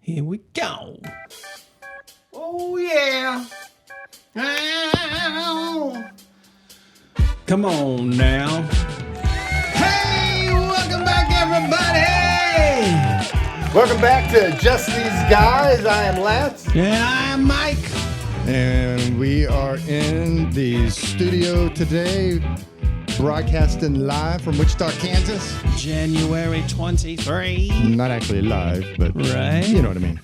Here we go. Oh, yeah. Ow. Come on now. Hey, welcome back, everybody. Welcome back to Just These Guys. I am Lance. And I'm Mike. And we are in the studio today, broadcasting live from Wichita, Kansas. January 23. Not actually live, but Right. you know what I mean.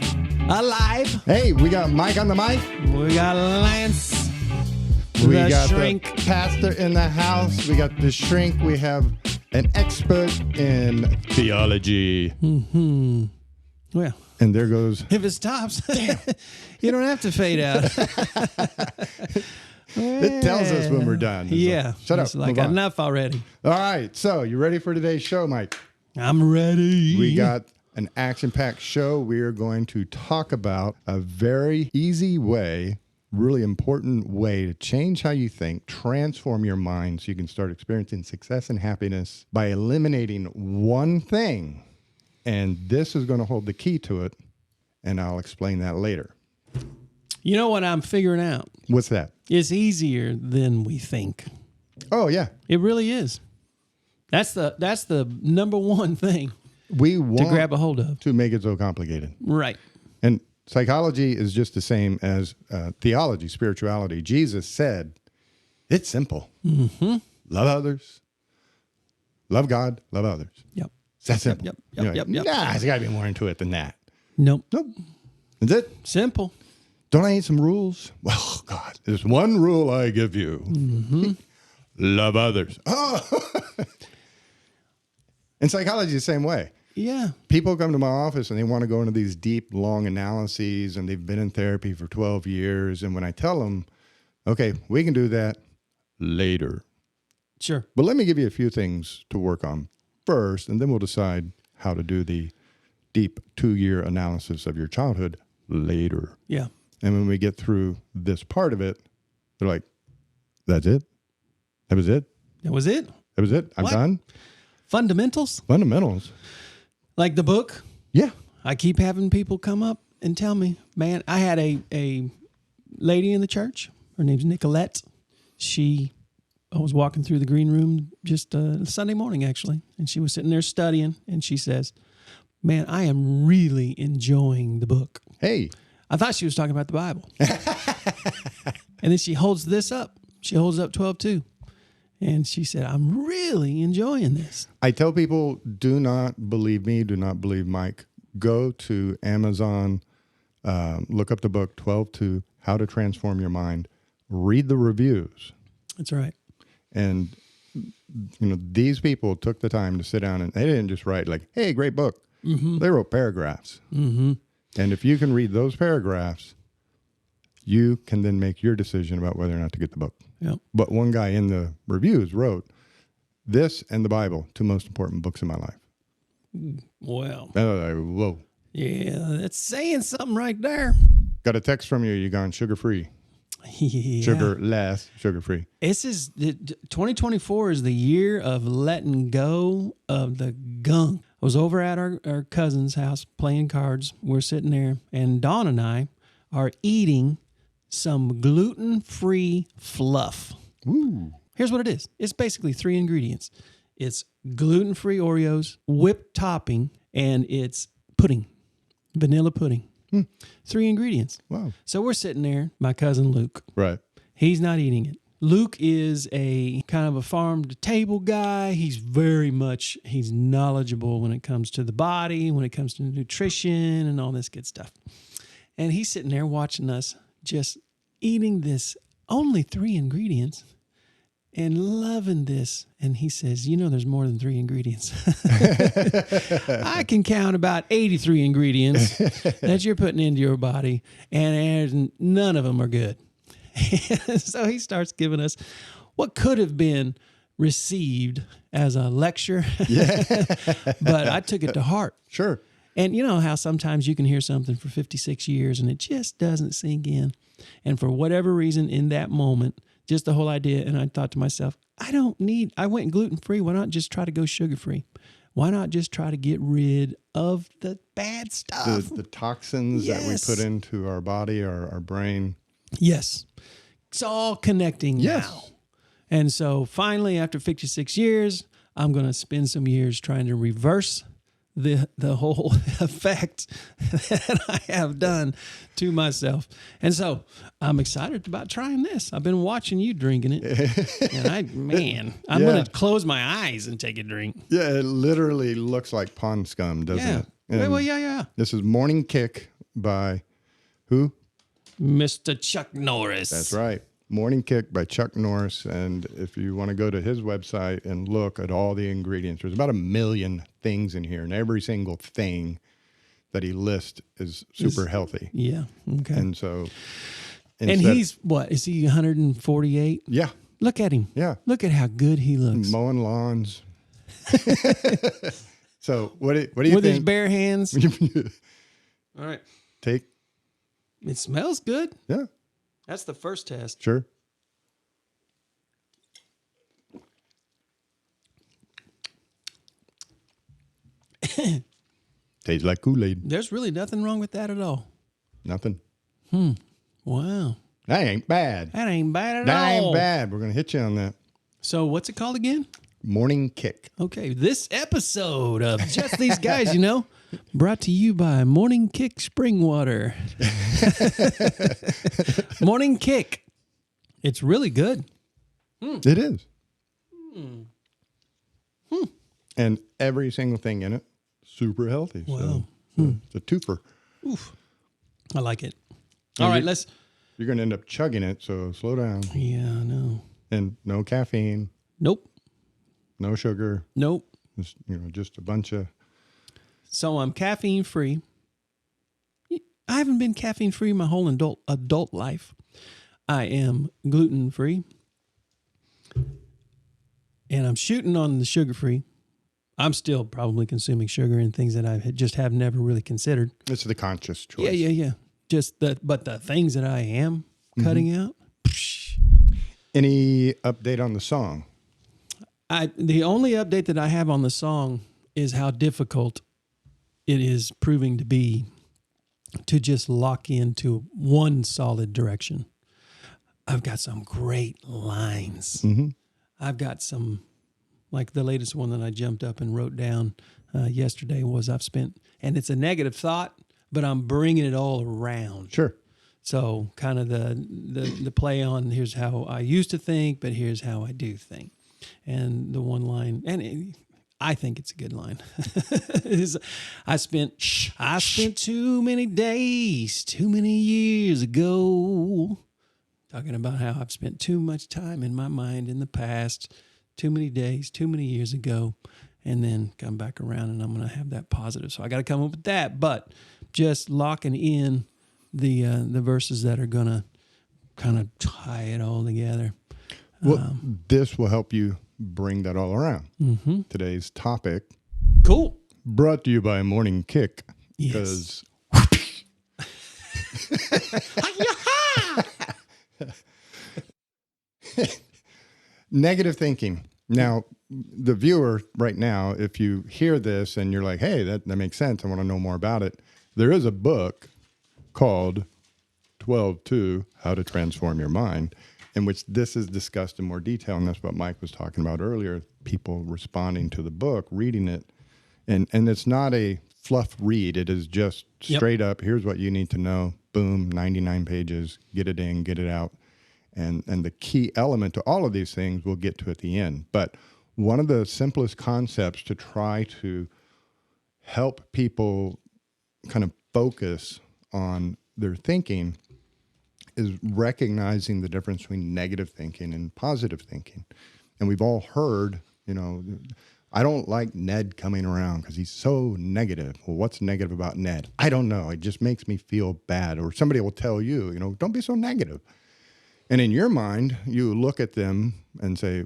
Alive. Hey, we got Mike on the mic. We got Lance. We the got shrink. the pastor in the house. We got the shrink. We have an expert in theology. Mm-hmm. Well, And there goes. if it stops, you don't have to fade out. It tells us when we're done. It's Yeah. like, shut up. It's like move on. enough already. All right. So you ready for today's show, Mike? I'm ready. We got an action-packed show. We are going to talk about a very easy way, really important way to change how you think, transform your mind so you can start experiencing success and happiness by eliminating one thing. And this is going to hold the key to it, and I'll explain that later. You know what I'm figuring out? What's that? It's easier than we think. Oh, yeah. It really is. That's the number one thing We want to grab a hold of. to make it so complicated. Right. And psychology is just the same as theology, spirituality. Jesus said, it's simple. Mm-hmm. Love others, love God, love others. Yep. It's that simple. Yep. You're like, Yep. Nah, there's got to be more into it than that. Nope. Nope. That's it. Simple. Don't I need some rules? Well, God, there's one rule I give you. Mm-hmm. Love others. Oh. And psychology is the same way. Yeah. People come to my office and they want to go into these deep, long analyses, and they've been in therapy for 12 years. And when I tell them, okay, we can do that later, Sure. but let me give you a few things to work on first, and then we'll decide how to do the deep 2-year analysis of your childhood later. Yeah. And when we get through this part of it, they're like, that's it? That was it? That was it. That was it? I'm What? done? Fundamentals. Fundamentals. Like the book. Yeah. I keep having people come up and tell me, man, I had a lady in the church. Her name's Nicolette. I was walking through the green room just Sunday morning, actually, and she was sitting there studying, and she says, man, I am really enjoying the book. Hey. I thought she was talking about the Bible. And then she holds this up. She holds up 12:2. And she said, I'm really enjoying this. I tell people, do not believe me, do not believe Mike. Go to Amazon, look up the book 12:2, How to Transform Your Mind. Read the reviews. That's right. And, these people took the time to sit down, and they didn't just write like, hey, great book. Mm-hmm. They wrote paragraphs. Mm-hmm. And if you can read those paragraphs, you can then make your decision about whether or not to get the book. Yep. But one guy in the reviews wrote, this and the Bible, 2 most important books in my life. Well, And I was like, whoa. yeah, that's saying something right there. Got a text from you. You're gone sugar-free. Yeah. Sugar less, sugar-free. This is 2024 is the year of letting go of the gunk. I was over at our cousin's house playing cards. We're sitting there, and Dawn and I are eating some gluten-free fluff. Woo. Here's what it is. It's basically 3 ingredients. It's gluten-free Oreos, whipped topping, and it's pudding, vanilla pudding. 3 ingredients. Wow. So we're sitting there, my cousin Luke. Right. He's not eating it. Luke is a kind of a farm-to-table guy. He's knowledgeable when it comes to the body, when it comes to nutrition and all this good stuff. And he's sitting there watching us just eating this only 3 ingredients and loving this. And he says, there's more than 3 ingredients. I can count about 83 ingredients that you're putting into your body, and none of them are good. So he starts giving us what could have been received as a lecture, but I took it to heart. Sure. And you know how sometimes you can hear something for 56 years and it just doesn't sink in. And for whatever reason in that moment, just the whole idea, and I thought to myself, I went gluten-free. Why not just try to go sugar-free? why not just try to get rid of the bad stuff? The toxins that we Yes. put into our body, our brain. Yes. It's all connecting Yes. now. And so finally, after 56 years, I'm going to spend some years trying to reverse the whole effect that I have done to myself. And so I'm excited about trying this. I've been watching you drinking it. And I'm Yeah. going to close my eyes and take a drink. Yeah, it literally looks like pond scum, doesn't Yeah. it? And Well, yeah. this is Morning Kick by who? Mr. Chuck Norris. That's right. Morning Kick by Chuck Norris. And if you want to go to his website and look at all the ingredients, there's about 1 million things in here, and every single thing that he lists is super healthy. Yeah. Okay. And so, And he's what? Is he 148? yeah, Look at him. yeah, Look at how good he looks. mowing lawns. So what do you With his think? bare hands. All right. Take, It smells good. yeah, That's the first test. sure. Tastes like Kool-Aid. There's really nothing wrong with that at all. Nothing. Wow. That ain't bad. That ain't bad at That all. ain't bad. We're going to hit you on that. So what's it called again? Morning Kick. Okay. This episode of Just These Guys, brought to you by Morning Kick Spring Water. Morning Kick. It's really good. It is. And every single thing in it, super healthy. Wow. So it's a twofer. I like it. All right, let's. You're going to end up chugging it, so slow down. Yeah, I know. And no caffeine, Nope. no sugar, Nope. just a bunch of... So I'm caffeine free. I haven't been caffeine free my whole adult life. I am gluten free. And I'm shooting on the sugar free. I'm still probably consuming sugar and things that I just have never really considered. It's the conscious choice. Yeah. But the things that I am cutting out. Any update on the song? The only update that I have on the song is how difficult it is proving to be to just lock into one solid direction. I've got some great lines. I've got some, like the latest one that I jumped up and wrote down yesterday was and it's a negative thought, but I'm bringing it all around. Sure. So kind of the play on here's how I used to think, but here's how I do think. And the one line, I think it's a good line. I spent too many days, too many years ago, talking about how I've spent too much time in my mind in the past, too many days, too many years ago, and then come back around and I'm going to have that positive. So I got to come up with that, but just locking in the verses that are going to kind of tie it all together. Well, this will help you bring that all around. Today's topic, Cool. brought to you by Morning Kick. Yes. Negative thinking. Now, the viewer right now, if you hear this and you're like, hey, that makes sense, I want to know more about it, there is a book called 12-2, How to Transform Your Mind, in which this is discussed in more detail. And that's what Mike was talking about earlier, people responding to the book, reading it. And it's not a fluff read. It is just straight up, here's what you need to know. Boom, 99 pages, get it in, get it out. And the key element to all of these things we'll get to at the end. But one of the simplest concepts to try to help people kind of focus on their thinking is recognizing the difference between negative thinking and positive thinking. And we've all heard, I don't like Ned coming around because he's so negative. Well, what's negative about Ned? I don't know. It just makes me feel bad. Or somebody will tell you, don't be so negative. And in your mind, you look at them and say,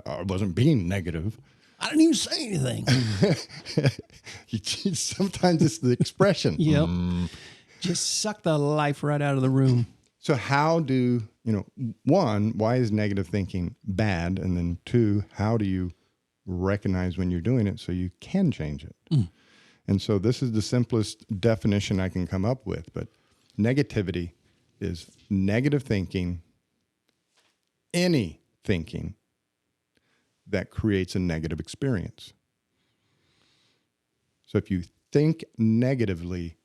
I wasn't being negative. I didn't even say anything. Sometimes it's the expression. Yep. Just suck the life right out of the room. So how do, one, why is negative thinking bad? And then two, how do you recognize when you're doing it so you can change it. And so this is the simplest definition I can come up with. But negativity is negative thinking, any thinking that creates a negative experience. So if you think negatively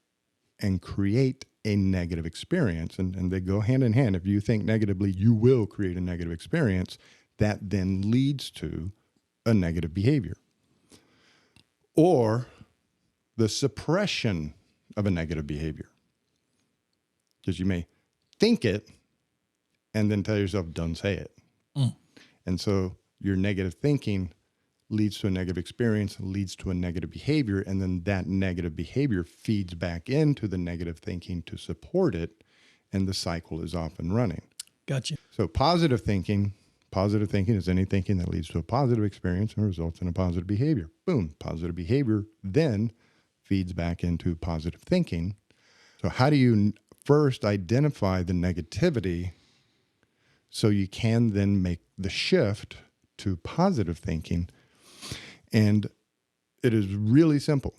and create a negative experience, and they go hand in hand. If you think negatively, you will create a negative experience that then leads to a negative behavior. Or the suppression of a negative behavior. Because you may think it and then tell yourself, don't say it. And so your negative thinking leads to a negative experience, leads to a negative behavior, and then that negative behavior feeds back into the negative thinking to support it, and the cycle is off and running. Gotcha. So positive thinking is any thinking that leads to a positive experience and results in a positive behavior. Boom, positive behavior then feeds back into positive thinking. So how do you first identify the negativity so you can then make the shift to positive thinking? And it is really simple.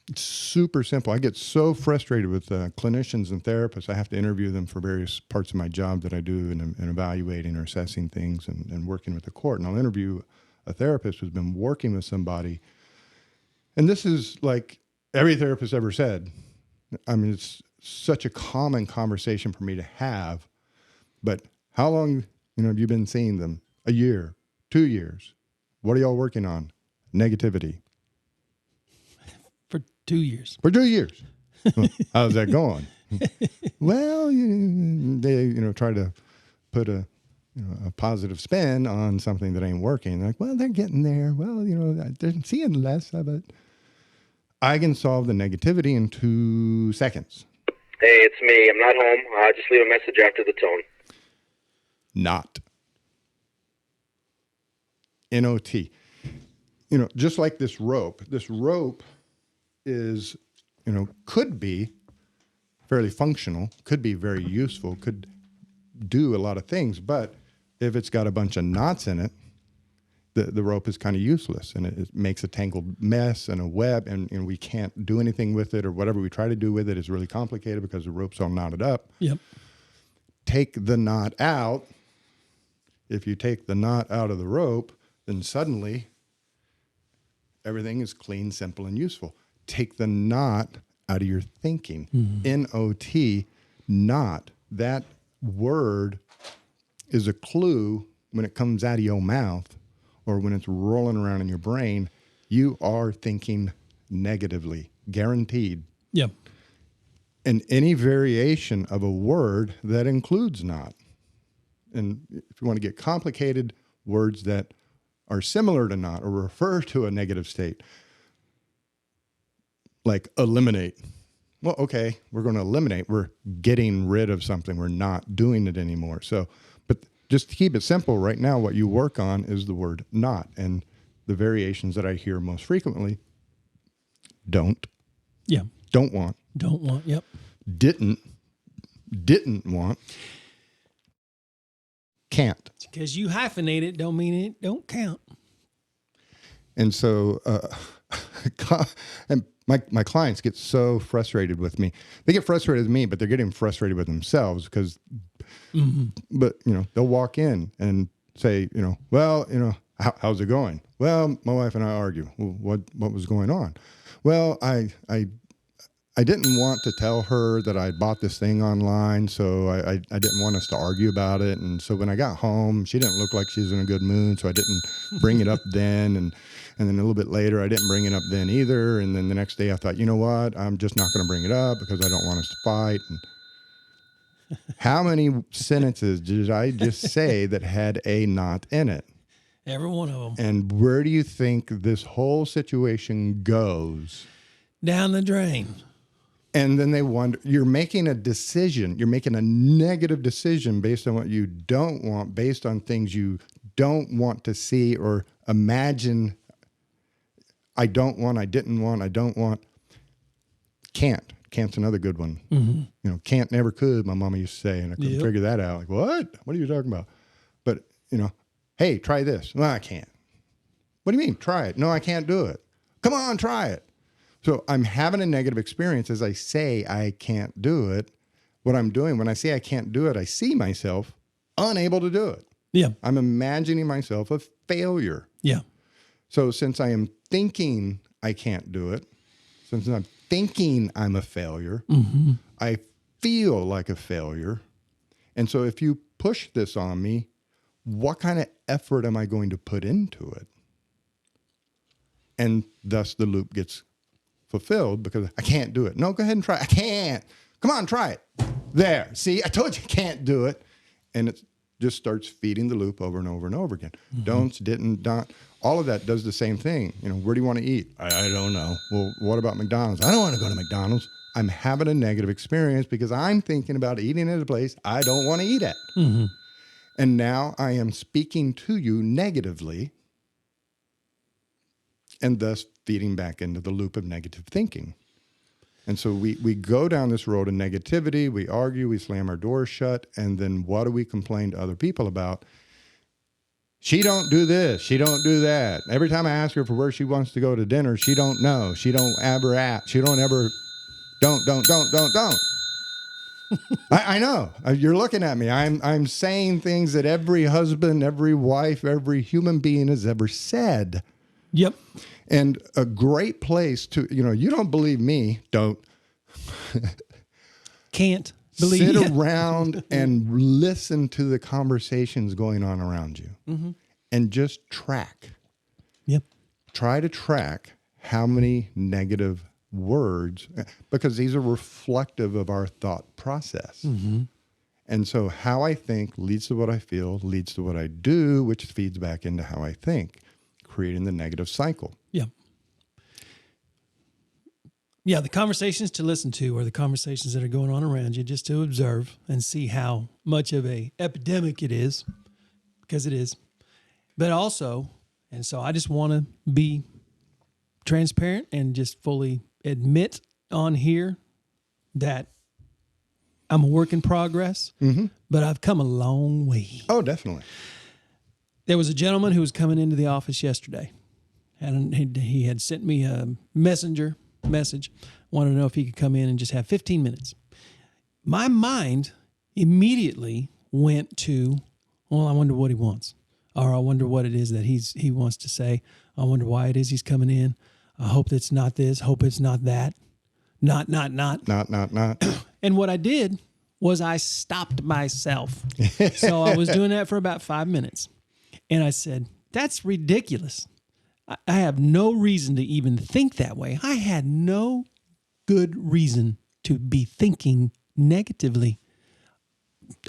It's super simple. I get so frustrated with clinicians and therapists. I have to interview them for various parts of my job that I do in evaluating or assessing things and working with the court. And I'll interview a therapist who's been working with somebody. And this is like every therapist ever said. I mean, it's such a common conversation for me to have. But how long, have you been seeing them? A year, 2 years. What are y'all working on? Negativity. For 2 years. For 2 years. Well, how's that going? Well, they try to put a positive spin on something that ain't working. Like, well, they're getting there. Well, they're seeing less of it. I can solve the negativity in 2 seconds. Hey, it's me. I'm not home. Just leave a message after the tone. Not. N-O-T. Just like this rope is, could be fairly functional, could be very useful, could do a lot of things, but if it's got a bunch of knots in it, the rope is kind of useless, and it makes a tangled mess and a web, and we can't do anything with it, or whatever we try to do with it is really complicated because the rope's all knotted up. Yep. Take the knot out. If you take the knot out of the rope, then suddenly everything is clean, simple, and useful. Take the knot out of your thinking. N-O-T, knot. That word is a clue when it comes out of your mouth or when it's rolling around in your brain. You are thinking negatively, guaranteed. Yep. And any variation of a word that includes not. And if you want to get complicated, words that are similar to not or refer to a negative state, like eliminate. Well, okay, we're going to eliminate. We're getting rid of something. We're not doing it anymore. So, but just to keep it simple, right now, what you work on is the word not. And the variations that I hear most frequently, don't. Yeah. Don't want. Don't want. Yep. Didn't want. Can't. Because you hyphenate it don't mean it don't count. And so, and my clients get so frustrated with me. They get frustrated with me, but they're getting frustrated with themselves because, but they'll walk in and say, well, how's it going? Well, my wife and I argue. Well, what was going on? Well, I didn't want to tell her that I bought this thing online, so I didn't want us to argue about it. And so when I got home, she didn't look like she was in a good mood, so I didn't bring it up then. And then a little bit later, I didn't bring it up then either. And then the next day I thought, you know what? I'm just not going to bring it up because I don't want us to fight. And how many sentences did I just say that had a not in it? Every one of them. And where do you think this whole situation goes? Down the drain. And then they wonder, you're making a decision. You're making a negative decision based on what you don't want, based on things you don't want to see or imagine. I don't want, I didn't want, I don't want. Can't. Can't's another good one. Can't never could, my mama used to say, and I couldn't figure that out. Like, what? What are you talking about? But, hey, try this. Well, I can't. What do you mean? Try it. No, I can't do it. Come on, try it. So I'm having a negative experience as I say I can't do it. What I'm doing when I say I can't do it, I see myself unable to do it. Yeah. I'm imagining myself a failure. Yeah. So since I am thinking I can't do it, since I'm thinking I'm a failure, I feel like a failure. And so if you push this on me, what kind of effort am I going to put into it? And thus the loop gets fulfilled because I can't do it. No, go ahead and try. I can't. Come on, try it. There. See, I told you I can't do it. And it just starts feeding the loop over and over and over again. Don'ts, didn't, don't. All of that does the same thing. You know, where do you want to eat? I don't know. Well, what about McDonald's? I don't want to go to McDonald's. I'm having a negative experience because I'm thinking about eating at a place I don't want to eat at. And now I am speaking to you negatively and thus feeding back into the loop of negative thinking. And so we go down this road of negativity, we argue, we slam our doors shut, and then what do we complain to other people about? She don't do this, she don't do that. Every time I ask her for where she wants to go to dinner, she don't know. She don't ever ask. She don't ever, don't. I know. You're looking at me. I'm saying things that every husband, every wife, every human being has ever said. Yep. And a great place to, you don't believe me, don't. Can't believe Sit it. around and listen to the conversations going on around you and just track. Yep. Try to track how many negative words, because these are reflective of our thought process. And so how I think leads to what I feel, leads to what I do, which feeds back into how I think, creating the negative cycle. Yeah. Yeah, the conversations to listen to are the conversations that are going on around you, just to observe and see how much of a epidemic it is, because it is. But also, and so I just want to be transparent and just fully admit on here that I'm a work in progress, but I've come a long way. Oh, definitely. There was a gentleman who was coming into the office yesterday, and he had sent me a messenger message, wanted to know if he could come in and just have 15 minutes. My mind immediately went to, well, I wonder what he wants, or I wonder what it is that he wants to say. I wonder why it is he's coming in. I hope it's not this, hope it's not that. Not. Not. And what I did was I stopped myself. So I was doing that for about 5 minutes. And I said, that's ridiculous. I have no reason to even think that way. I had no good reason to be thinking negatively.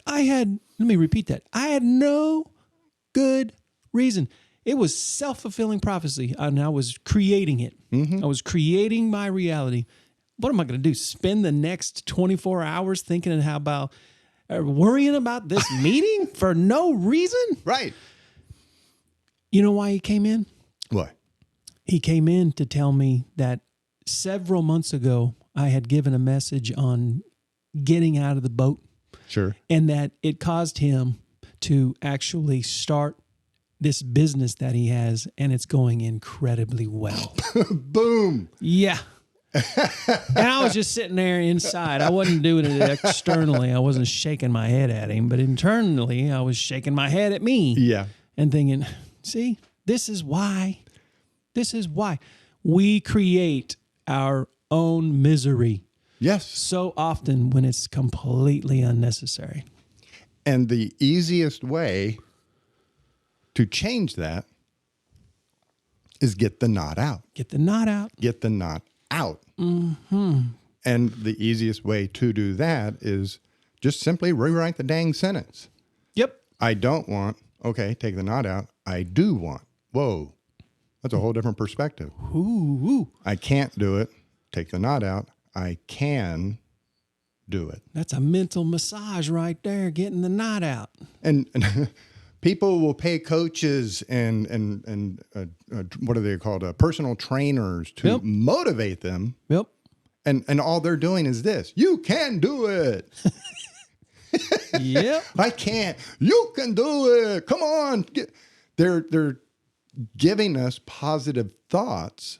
Let me repeat that. I had no good reason. It was self-fulfilling prophecy, and I was creating it. I was creating my reality. What am I going to do? Spend the next 24 hours thinking about worrying about this meeting for no reason? Right. You know why he came in? What? He came in to tell me that several months ago, I had given a message on getting out of the boat. Sure. And that it caused him to actually start this business that he has, and it's going incredibly well. Boom. Yeah. And I was just sitting there inside. I wasn't doing it externally. I wasn't shaking my head at him, but internally, I was shaking my head at me. Yeah. And thinking, see, this is why we create our own misery. Yes. So often when it's completely unnecessary. And the easiest way to change that is get the knot out. Get the knot out. Get the knot out. And the easiest way to do that is just simply rewrite the dang sentence. Yep. I don't want, okay, take the knot out. I do want. Whoa. That's a whole different perspective. Ooh. I can't do it. Take the knot out. I can do it. That's a mental massage right there, getting the knot out. And people will pay coaches and what are they called? Personal trainers to motivate them. Yep. And all they're doing is this. You can do it. Yep. I can't. You can do it. Come on. They're giving us positive thoughts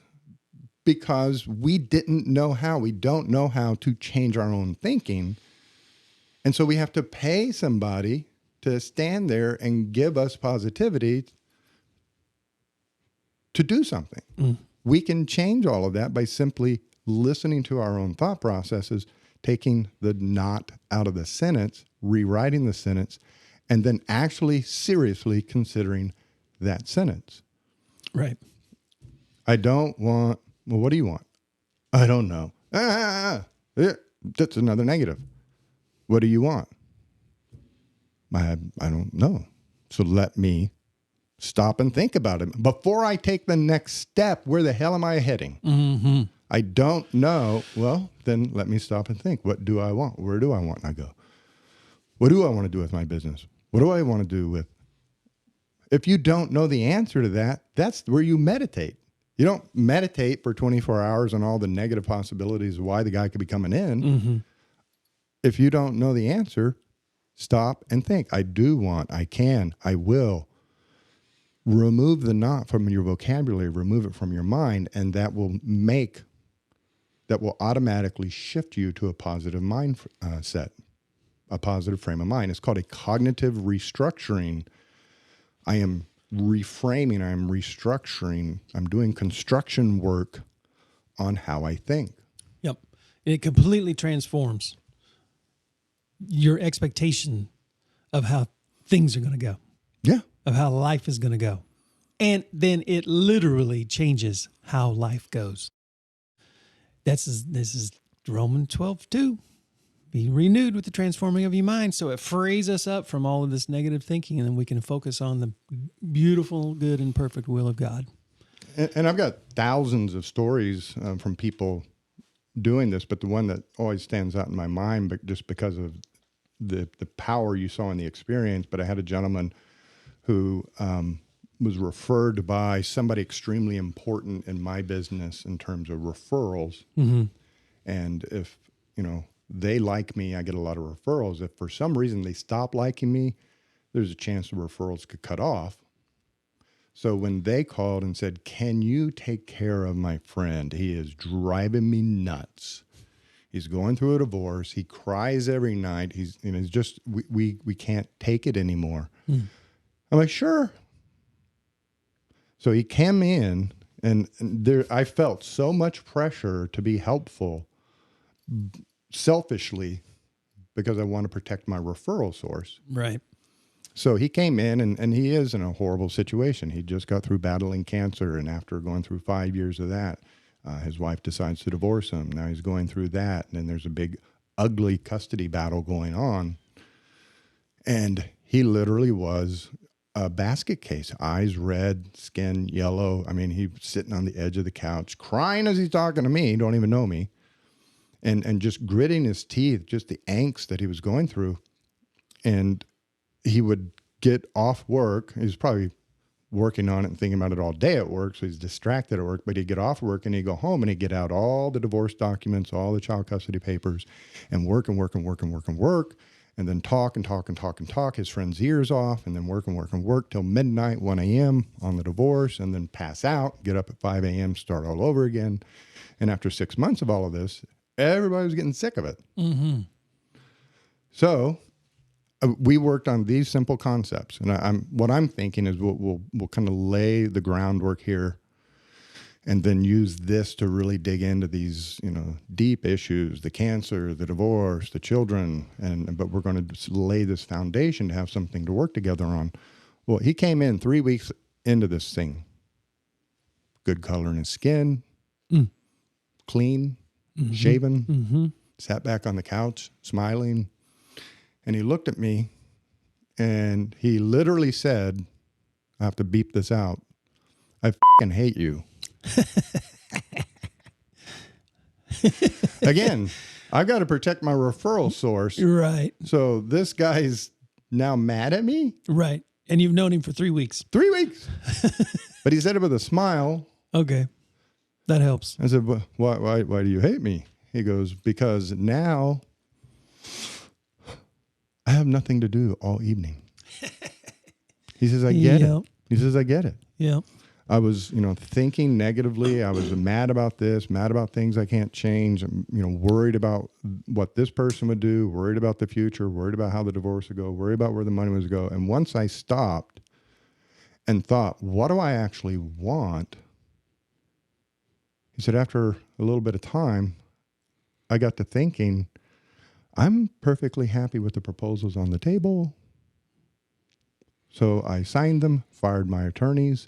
because we didn't know how. We don't know how to change our own thinking. And so we have to pay somebody to stand there and give us positivity to do something. We can change all of that by simply listening to our own thought processes, taking the not out of the sentence, rewriting the sentence, and then actually seriously considering that sentence. Right. I don't want, well, what do you want? I don't know. Yeah, that's another negative. What do you want? I don't know. So let me stop and think about it. Before I take the next step, where the hell am I heading? Mm-hmm. I don't know. Well, then let me stop and think. What do I want? Where do I want? And I go, what do I want to do with my business? What do I want to do with? If you don't know the answer to that, that's where you meditate. You don't meditate for 24 hours on all the negative possibilities of why the guy could be coming in. Mm-hmm. If you don't know the answer, stop and think. I do want, I can, I will. Remove the not from your vocabulary, remove it from your mind, and that will automatically shift you to a positive mind set, a positive frame of mind. It's called a cognitive restructuring. I am reframing, I'm restructuring, I'm doing construction work on how I think. Yep. It completely transforms your expectation of how things are going to go, Yeah. of how life is going to go. And then it literally changes how life goes. This is Romans 12:2. Be renewed with the transforming of your mind. So it frees us up from all of this negative thinking, and then we can focus on the beautiful, good, and perfect will of God. And I've got thousands of stories from people doing this, but the one that always stands out in my mind, but just because of the power you saw in the experience. But I had a gentleman who was referred by somebody extremely important in my business in terms of referrals. Mm-hmm. And if, they like me, I get a lot of referrals. If for some reason they stop liking me, there's a chance the referrals could cut off. So when they called and said, can you take care of my friend? He is driving me nuts. He's going through a divorce. He cries every night. He's just, we can't take it anymore. I'm like, sure. So he came in and there, I felt so much pressure to be helpful selfishly because I want to protect my referral source. Right. So he came in and he is in a horrible situation. He just got through battling cancer. And after going through 5 years of that, his wife decides to divorce him. Now he's going through that. And then there's a big, ugly custody battle going on. And he literally was a basket case, eyes red, skin yellow. I mean, he's sitting on the edge of the couch, crying as he's talking to me. He don't even know me. And just gritting his teeth, just the angst that he was going through. And he would get off work. He was probably working on it and thinking about it all day at work, so he's distracted at work. But he'd get off work and he'd go home and he'd get out all the divorce documents, all the child custody papers, and work, and then talk. His friend's ears off, and then work till midnight, 1 a.m. on the divorce, and then pass out, get up at 5 a.m., start all over again. And after 6 months of all of this, everybody was getting sick of it. Mm-hmm. So we worked on these simple concepts, and what I'm thinking is we'll kind of lay the groundwork here, and then use this to really dig into these deep issues: the cancer, the divorce, the children, but we're going to lay this foundation to have something to work together on. Well, he came in 3 weeks into this thing, good color in his skin, clean, shaven, sat back on the couch, smiling. And he looked at me and he literally said, I have to beep this out, I fucking hate you. Again, I've got to protect my referral source. Right. So this guy's now mad at me? Right. And you've known him for 3 weeks. 3 weeks. But he said it with a smile. Okay. That helps. I said, why do you hate me? He goes, because now I have nothing to do all evening. He says, I get it. He says, I get it. Yeah. I was, thinking negatively. I was mad about this, mad about things I can't change. I'm, worried about what this person would do, worried about the future, worried about how the divorce would go, worried about where the money was going. And once I stopped and thought, what do I actually want? He said, after a little bit of time, I got to thinking, I'm perfectly happy with the proposals on the table. So I signed them, fired my attorneys,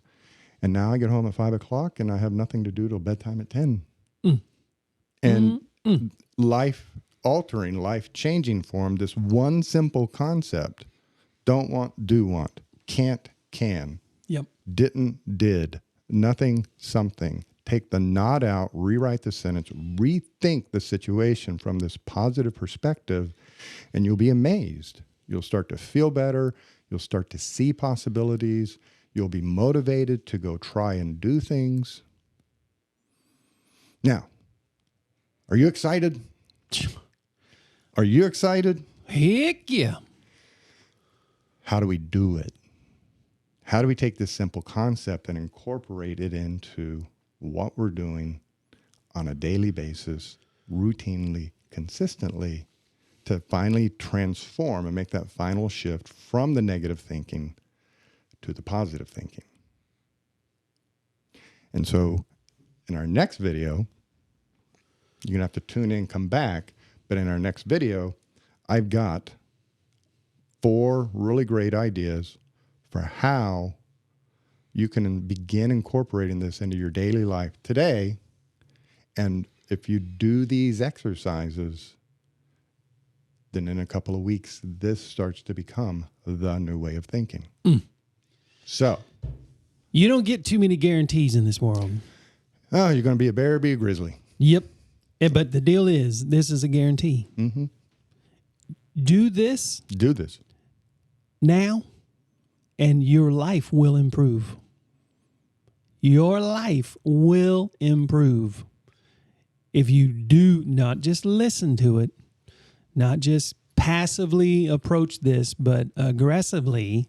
and now I get home at 5 o'clock and I have nothing to do till bedtime at 10. And life-altering, life-changing for him, this one simple concept: don't want, do want, can't, can, didn't, did, nothing, something. Take the not out, rewrite the sentence, rethink the situation from this positive perspective, and you'll be amazed. You'll start to feel better. You'll start to see possibilities. You'll be motivated to go try and do things. Now, are you excited? Are you excited? Heck yeah. How do we do it? How do we take this simple concept and incorporate it into what we're doing on a daily basis, routinely, consistently, to finally transform and make that final shift from the negative thinking to the positive thinking? And so in our next video, you're going to have to tune in, come back. But in our next video, I've got 4 really great ideas for how you can begin incorporating this into your daily life today. And if you do these exercises, then in a couple of weeks, this starts to become the new way of thinking. So You don't get too many guarantees in this world. Oh, you're going to be a bear or be a grizzly. Yep. But the deal is, this is a guarantee. Mm-hmm. Do this now, and your life will improve. Your life will improve. If you do not just listen to it, not just passively approach this, but aggressively,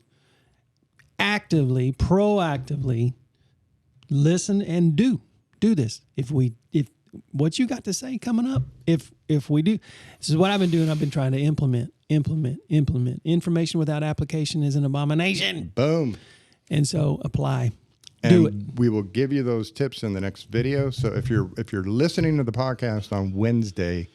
actively, proactively listen and do this. If what you got to say coming up, if we do, this is what I've been doing. I've been trying to implement. Information without application is an abomination. Boom. And so apply. And Do it. we will give you those tips in the next video. So if you're listening to the podcast on Wednesday,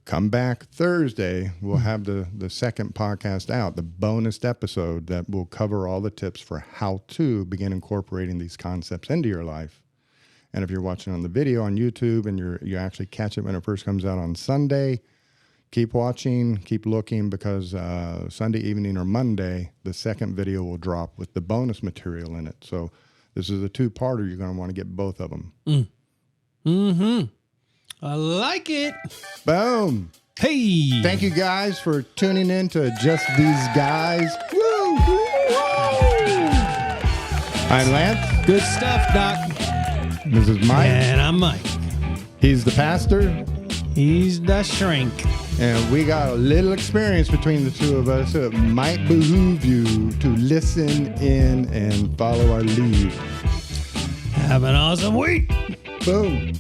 come back Thursday. We'll have the second podcast out, the bonus episode that will cover all the tips for how to begin incorporating these concepts into your life. And if you're watching on the video on YouTube and you actually catch it when it first comes out on Sunday, keep watching, keep looking, because Sunday evening or Monday, the second video will drop with the bonus material in it. So this is a 2-parter. You're going to want to get both of them. Mm-hmm. I like it. Boom. Hey. Thank you guys for tuning in to Just These Guys. Woo! I'm Lance. Good stuff, Doc. This is Mike. And I'm Mike. He's the pastor. He's the shrink. And we got a little experience between the two of us, so it might behoove you to listen in and follow our lead. Have an awesome week. Boom.